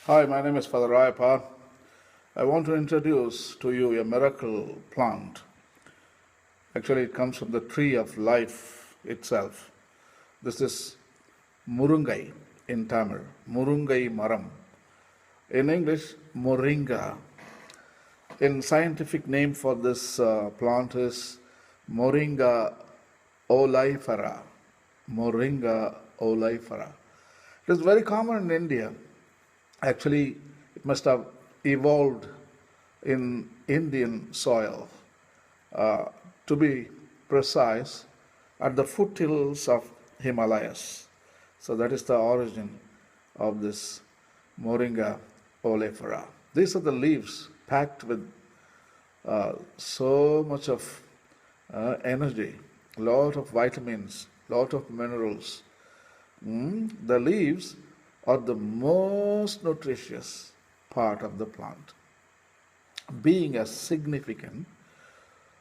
Hi, my name is Father Rayappa. I want to introduce to you a miracle plant. Actually, it comes from the tree of life itself. This is murungai in Tamil, murungai maram. In English, moringa. In scientific name for this plant is Moringa Oleifera. Moringa Oleifera. It is very common in India. Actually, it must have evolved in Indian soil. Uh, to be precise, at the foothills of Himalayas. So that is the origin of this Moringa oleifera. These are the leaves packed with so much of energy, lot of vitamins, lot of minerals. The leaves are the most nutritious part of the plant, being a significant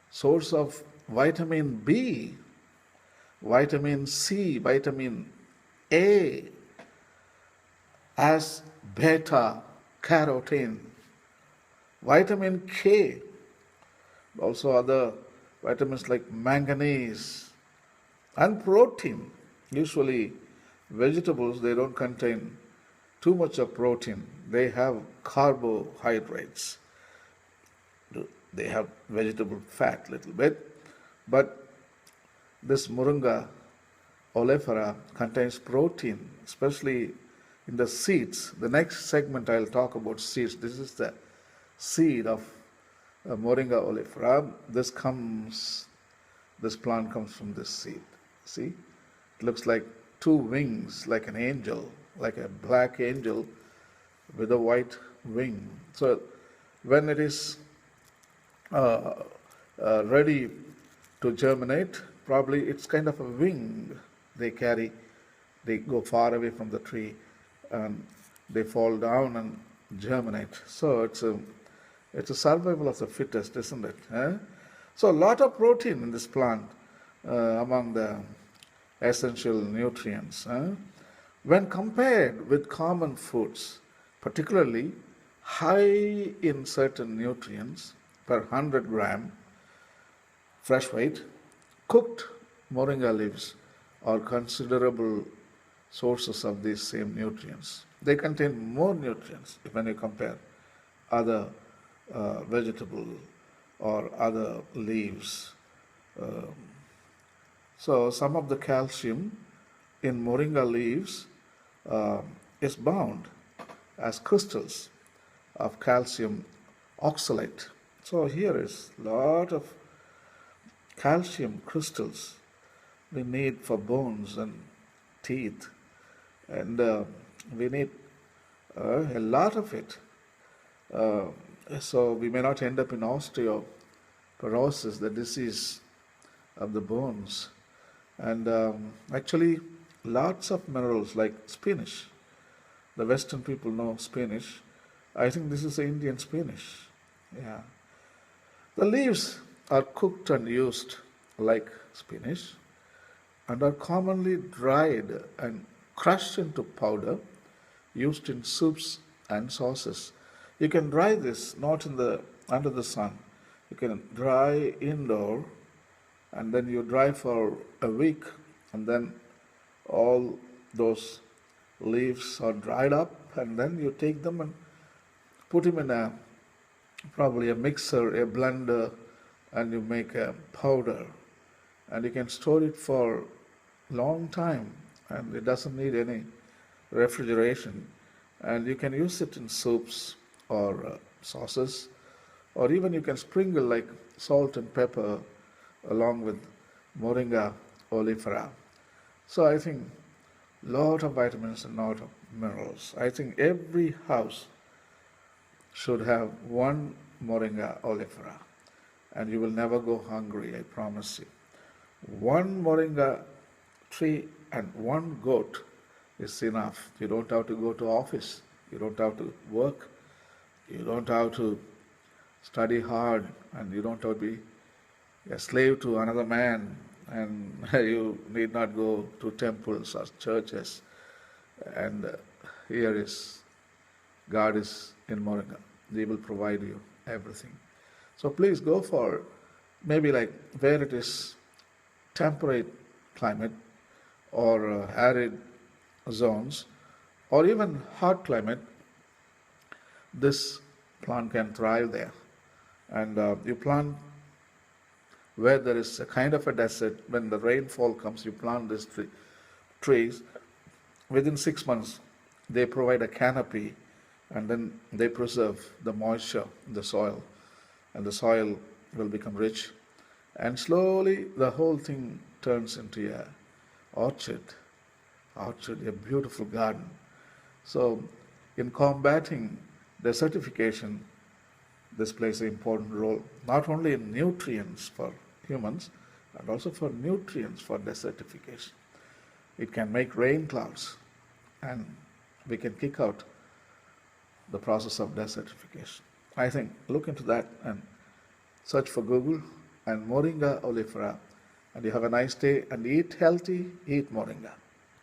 source of vitamin B, vitamin C, vitamin A, as beta carotene, vitamin K, also other vitamins like manganese, and protein. Usually, vegetables they don't contain too much of protein. They have carbohydrates. They have vegetable fat a little bit, but this Moringa oleifera contains protein, especially in the seeds. The next segment I'll talk about seeds. This is the seed of Moringa oleifera. This plant comes from this seed. See, it looks like two wings, like an angel, like a black angel with a white wing. So when it is ready to germinate, probably it's kind of a wing they carry. They go far away from the tree and they fall down and germinate. So it's a survival of the fittest, isn't it? Eh? So a lot of protein in this plant among the essential nutrients. When compared with common foods, particularly high in certain nutrients per 100 gram fresh weight, cooked moringa leaves are considerable sources of these same nutrients. They contain more nutrients when you compare other vegetable or other leaves. Um, so some of the calcium in moringa leaves uh, is bound as crystals of calcium oxalate. So here is lot of calcium crystals we need for bones and teeth, and we need a lot of it. Uh, so we may not end up in osteoporosis, the disease of the bones. And actually, lots of minerals like spinach. The Western people know spinach. I think this is Indian spinach. Yeah. The leaves are cooked and used like spinach and are commonly dried and crushed into powder used in soups and sauces. You can dry this not in the under the sun. You can dry indoor and then you dry for a week and then all those leaves are dried up and then you take them and put them in a probably a mixer, a blender, and you make a powder and you can store it for long time and it doesn't need any refrigeration and you can use it in soups or sauces or even you can sprinkle like salt and pepper along with moringa oleifera. So I think lot of vitamins and lot of minerals. I think every house should have one moringa oleifera and you will never go hungry, I promise you. One moringa tree and one goat is enough. You don't have to go to office. You don't have to work. You don't have to study hard and you don't have to be a slave to another man and you need not go to temples or churches. And here is God is in Moringa. He will provide you everything. So please go for maybe like where it is temperate climate or arid zones or even hot climate, this plant can thrive there. And you plant where there is a kind of a desert. When the rainfall comes, you plant these trees. Within 6 months, they provide a canopy, and then they preserve the moisture in the soil, and the soil will become rich. And slowly, the whole thing turns into a orchard, a beautiful garden. So, in combating desertification, this plays an important role, not only in nutrients for humans, but also for nutrients for desertification. It can make rain clouds, and we can kick out the process of desertification. I think look into that and search for Google and Moringa Oleifera, and you have a nice day and eat healthy, eat Moringa.